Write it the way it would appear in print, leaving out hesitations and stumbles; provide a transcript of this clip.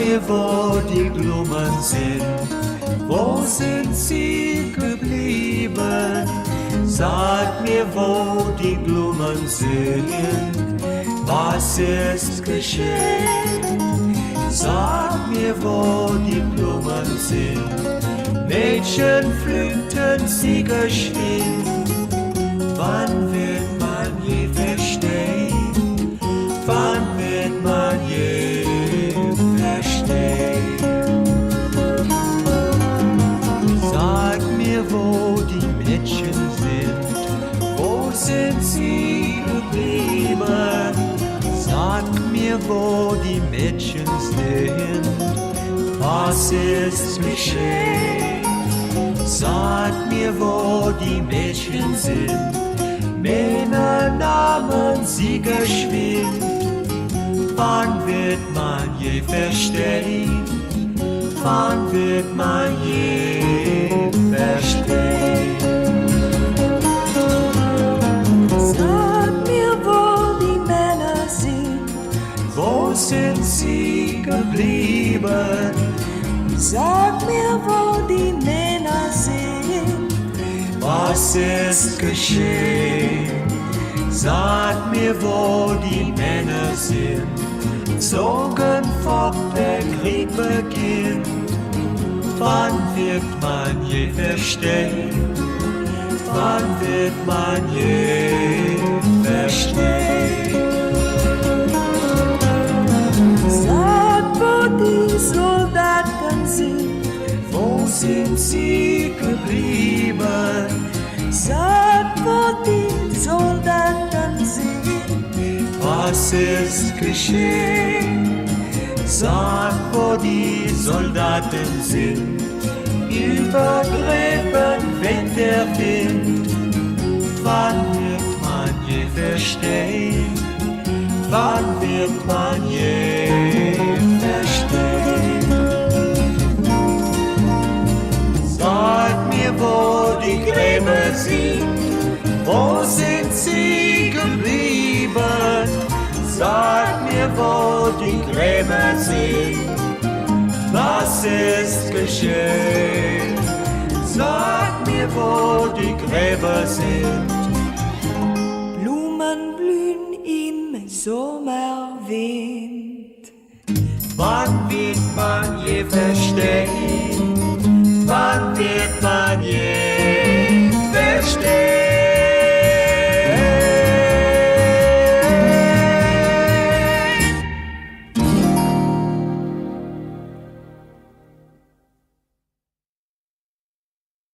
mir, wo die Blumen sind, wo sind sie geblieben? Sag mir, wo die Blumen sind, was ist geschehen? Sag mir, wo die Blumen sind, Mädchen flüchten sie geschwind. Wann wird man je verstehen? Wann wird man je verstehen? Sag mir, wo die Mädchen sind, wo sind sie geblieben? Sag mir, wo die Mädchen sind, was ist geschehen? Sag mir, wo die Mädchen sind, Männer nahmen sie geschwind. Wann wird man je verstehen? Wann wird man je verstehen? Sag mir, wo die Männer sind, wo sind sie geblieben? sag mir, wo die Männer sind, Was ist geschehen? Sag mir, wo die Männer sind, zogen fort, der Krieg beginnt. Wann wird man je verstehen? Wann wird man je verstehen? sag, wo die Soldaten sind, Wo sind sie geblieben? sag, wo die Soldaten sind, Was ist geschehen? Sag, wo die Soldaten sind. Über Gräben weht der Wind. Wann wird man je verstehen? Wann wird man je verstehen? Sag mir, wo die Gräber sind, wo sind sie geblieben? Sag mir, wo die Gräber sind, was ist geschehen? Sag mir, wo die Gräber sind. Blumen blühen im Sommerwind. Wann wird man je verstehen? Wann wird man